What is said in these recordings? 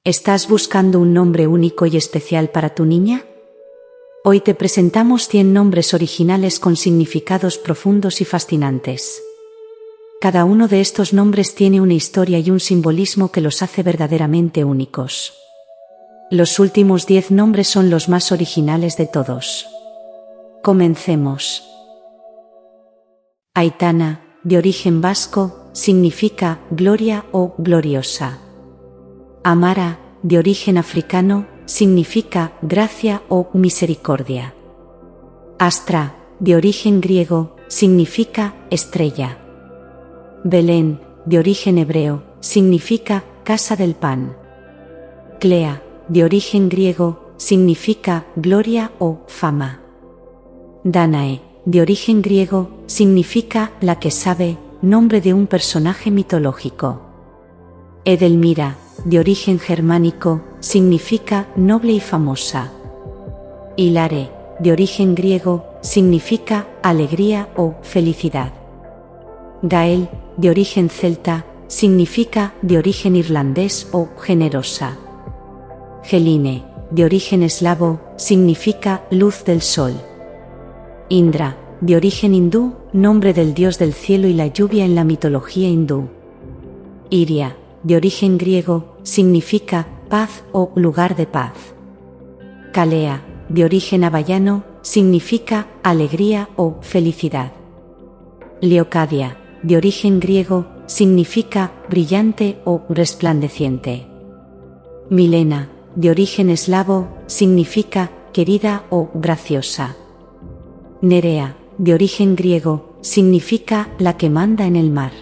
¿Estás buscando un nombre único y especial para tu niña? Hoy te presentamos 100 nombres originales con significados profundos y fascinantes. Cada uno de estos nombres tiene una historia y un simbolismo que los hace verdaderamente únicos. Los últimos 10 nombres son los más originales de todos. Comencemos. Aitana, de origen vasco, significa gloria o gloriosa. Amara, de origen africano, significa gracia o misericordia. Astra, de origen griego, significa estrella. Belén, de origen hebreo, significa casa del pan. Clea, de origen griego, significa gloria o fama. Danae, de origen griego, significa la que sabe, nombre de un personaje mitológico. Edelmira, de origen germánico, significa noble y famosa. Hilare, de origen griego, significa alegría o felicidad. Gael, de origen celta, significa de origen irlandés o generosa. Geline, de origen eslavo, significa luz del sol. Indra, de origen hindú, nombre del dios del cielo y la lluvia en la mitología hindú. Iria, de origen griego, significa paz o lugar de paz. Calea, de origen havayano, significa alegría o felicidad. Leocadia, de origen griego, significa brillante o resplandeciente. Milena, de origen eslavo, significa querida o graciosa. Nerea, de origen griego, significa la que manda en el mar.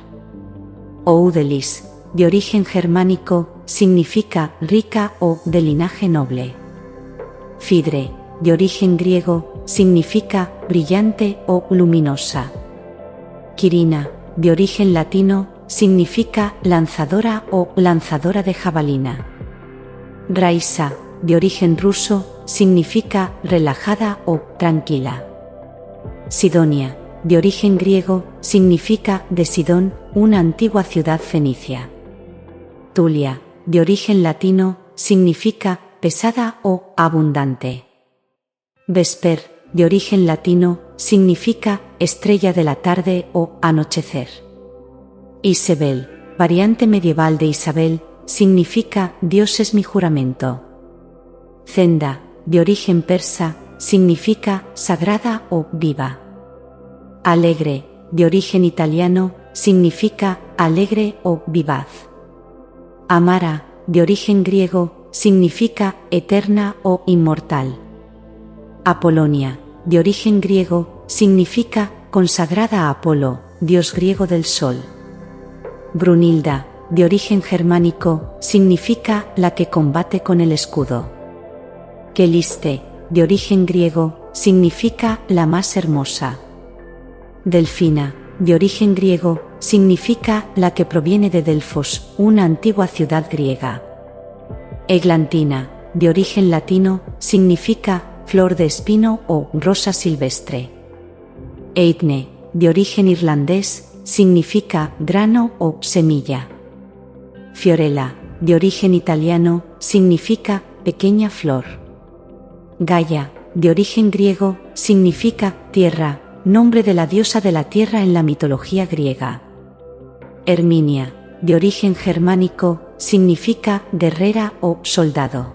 Oudelis, de origen germánico, significa rica o de linaje noble. Fidre, de origen griego, significa brillante o luminosa. Quirina, de origen latino, significa lanzadora o lanzadora de jabalina. Raisa, de origen ruso, significa relajada o tranquila. Sidonia, de origen griego, significa de Sidón, una antigua ciudad fenicia. Tulia, de origen latino, significa pesada o abundante. Vesper, de origen latino, significa estrella de la tarde o anochecer. Isabel, variante medieval de Isabel, significa Dios es mi juramento. Zenda, de origen persa, significa sagrada o viva. Alegre, de origen italiano, significa alegre o vivaz. Amara, de origen griego, significa eterna o inmortal. Apolonia, de origen griego, significa consagrada a Apolo, dios griego del sol. Brunilda, de origen germánico, significa la que combate con el escudo. Queliste, de origen griego, significa la más hermosa. Delfina, de origen griego, significa la que proviene de Delfos, una antigua ciudad griega. Eglantina, de origen latino, significa flor de espino o rosa silvestre. Eitne, de origen irlandés, significa grano o semilla. Fiorella, de origen italiano, significa pequeña flor. Gaia, de origen griego, significa tierra, nombre de la diosa de la tierra en la mitología griega. Herminia, de origen germánico, significa guerrera o soldado.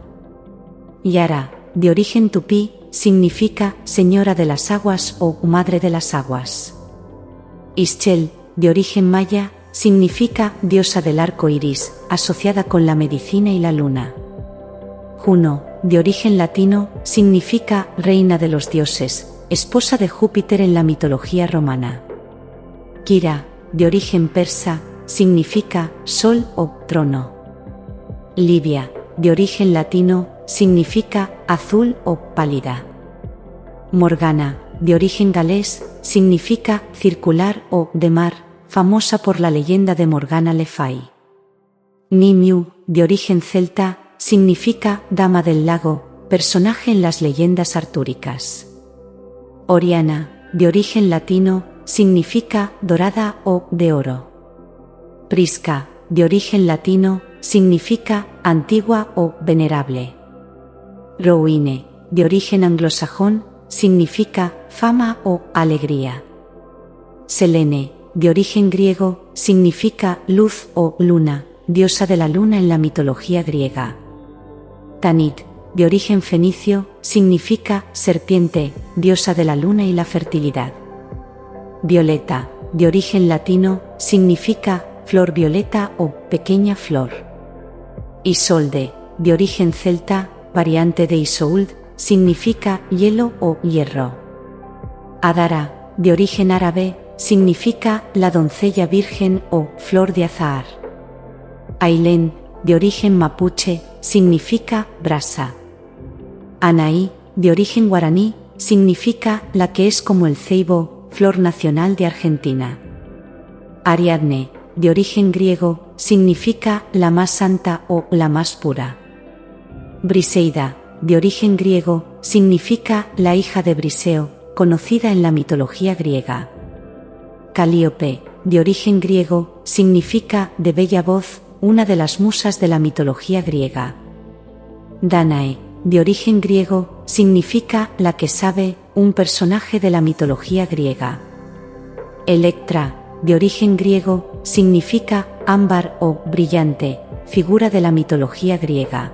Yara, de origen tupí, significa señora de las aguas o madre de las aguas. Ixchel, de origen maya, significa diosa del arco iris, asociada con la medicina y la luna. Juno, de origen latino, significa reina de los dioses, esposa de Júpiter en la mitología romana. Kira, de origen persa, significa sol o trono. Libia, de origen latino, significa azul o pálida. Morgana, de origen galés, significa circular o de mar, famosa por la leyenda de Morgana Le Fay. Nimiu, de origen celta, significa dama del lago, personaje en las leyendas artúricas. Oriana, de origen latino, significa dorada o de oro. Prisca, de origen latino, significa antigua o venerable. Roine, de origen anglosajón, significa fama o alegría. Selene, de origen griego, significa luz o luna, diosa de la luna en la mitología griega. Tanit, de origen fenicio, significa serpiente, diosa de la luna y la fertilidad. Violeta, de origen latino, significa flor violeta o pequeña flor. Isolde, de origen celta, variante de Isould, significa hielo o hierro. Adara, de origen árabe, significa la doncella virgen o flor de azahar. Ailén, de origen mapuche, significa brasa. Anaí, de origen guaraní, significa la que es como el ceibo, flor nacional de Argentina. Ariadne, de origen griego, significa la más santa o la más pura. Briseida, de origen griego, significa la hija de Briseo, conocida en la mitología griega. Calíope, de origen griego, significa de bella voz, una de las musas de la mitología griega. Dánae, de origen griego, significa la que sabe, un personaje de la mitología griega. Electra, de origen griego, significa ámbar o brillante, figura de la mitología griega.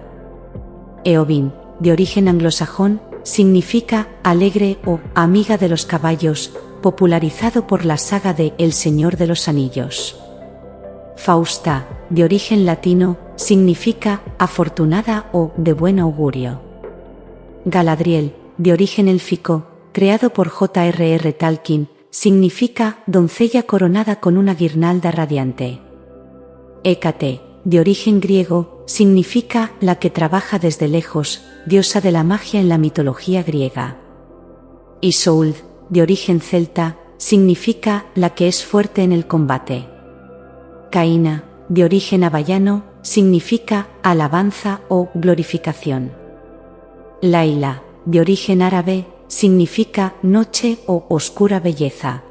Eowyn, de origen anglosajón, significa alegre o amiga de los caballos, popularizado por la saga de El Señor de los Anillos. Fausta, de origen latino, significa afortunada o de buen augurio. Galadriel, de origen élfico, creado por J.R.R. Tolkien, significa doncella coronada con una guirnalda radiante. Hécate, de origen griego, significa la que trabaja desde lejos, diosa de la magia en la mitología griega. Isould, de origen celta, significa la que es fuerte en el combate. Caína, de origen havaiano, significa alabanza o glorificación. Laila, de origen árabe, significa noche o oscura belleza.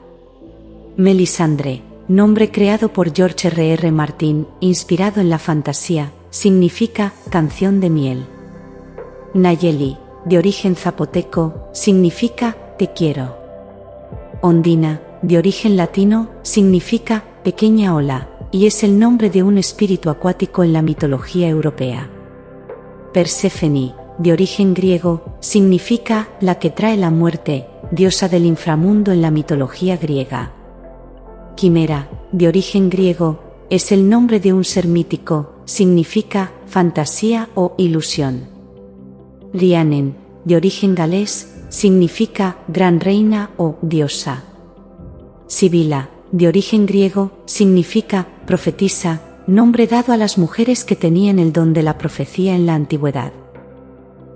Melisandre, nombre creado por George R.R. Martin, inspirado en la fantasía, significa canción de miel. Nayeli, de origen zapoteco, significa te quiero. Ondina, de origen latino, significa pequeña ola, y es el nombre de un espíritu acuático en la mitología europea. Perséfone, de origen griego, significa la que trae la muerte, diosa del inframundo en la mitología griega. Quimera, de origen griego, es el nombre de un ser mítico, significa fantasía o ilusión. Rhiannon, de origen galés, significa gran reina o diosa. Sibila, de origen griego, significa profetisa, nombre dado a las mujeres que tenían el don de la profecía en la antigüedad.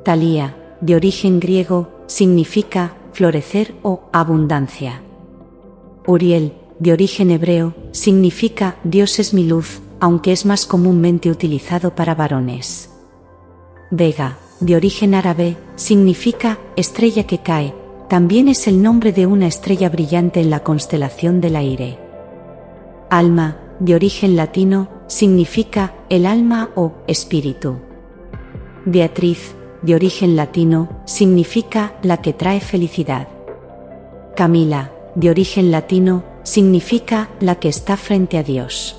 Talía, de origen griego, significa florecer o abundancia. Uriel, de origen hebreo, significa Dios es mi luz, aunque es más comúnmente utilizado para varones. Vega, de origen árabe, significa estrella que cae, también es el nombre de una estrella brillante en la constelación del Aire. Alma, de origen latino, significa el alma o espíritu. Beatriz, de origen latino, significa la que trae felicidad. Camila, de origen latino, significa la que está frente a Dios.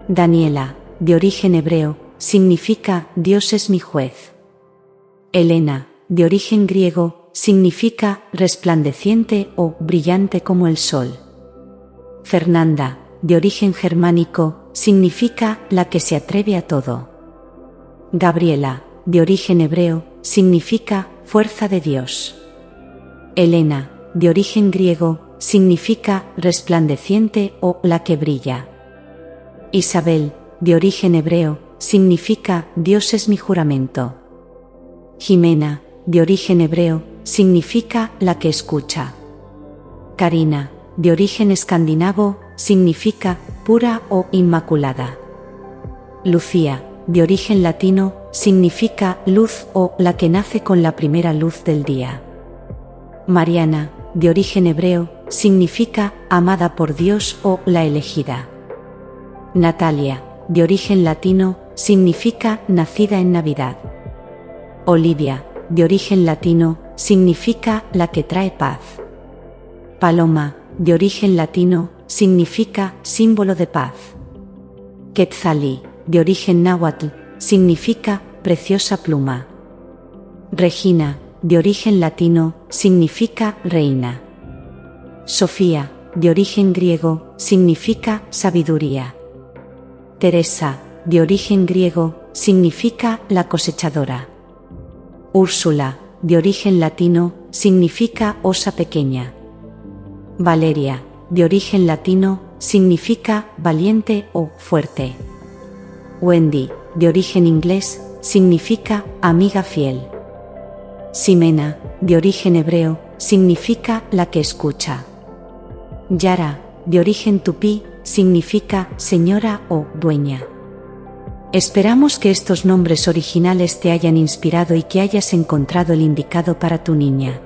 Daniela, de origen hebreo, significa Dios es mi juez. Helena, de origen griego, significa resplandeciente o brillante como el sol. Fernanda, de origen germánico, significa la que se atreve a todo. Gabriela, de origen hebreo, significa fuerza de Dios. Helena, de origen griego, significa resplandeciente o la que brilla. Isabel, de origen hebreo, significa Dios es mi juramento. Jimena, de origen hebreo, significa la que escucha. Karina, de origen escandinavo, significa pura o inmaculada. Lucía, de origen latino, significa luz o la que nace con la primera luz del día. Mariana, de origen hebreo, significa amada por Dios o la elegida. Natalia, de origen latino, significa nacida en Navidad. Olivia, de origen latino, significa la que trae paz. Paloma, de origen latino, significa símbolo de paz. Quetzalí, de origen náhuatl, significa preciosa pluma. Regina, de origen latino, significa reina. Sofía, de origen griego, significa sabiduría. Teresa, de origen griego, significa la cosechadora. Úrsula, de origen latino, significa osa pequeña. Valeria, de origen latino, significa valiente o fuerte. Wendy, de origen inglés, significa amiga fiel. Ximena, de origen hebreo, significa la que escucha. Yara, de origen tupí, significa señora o dueña. Esperamos que estos nombres originales te hayan inspirado y que hayas encontrado el indicado para tu niña.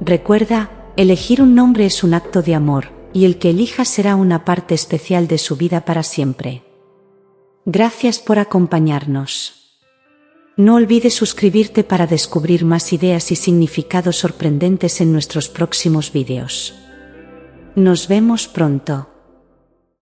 Recuerda, elegir un nombre es un acto de amor, y el que elijas será una parte especial de su vida para siempre. Gracias por acompañarnos. No olvides suscribirte para descubrir más ideas y significados sorprendentes en nuestros próximos vídeos. Nos vemos pronto.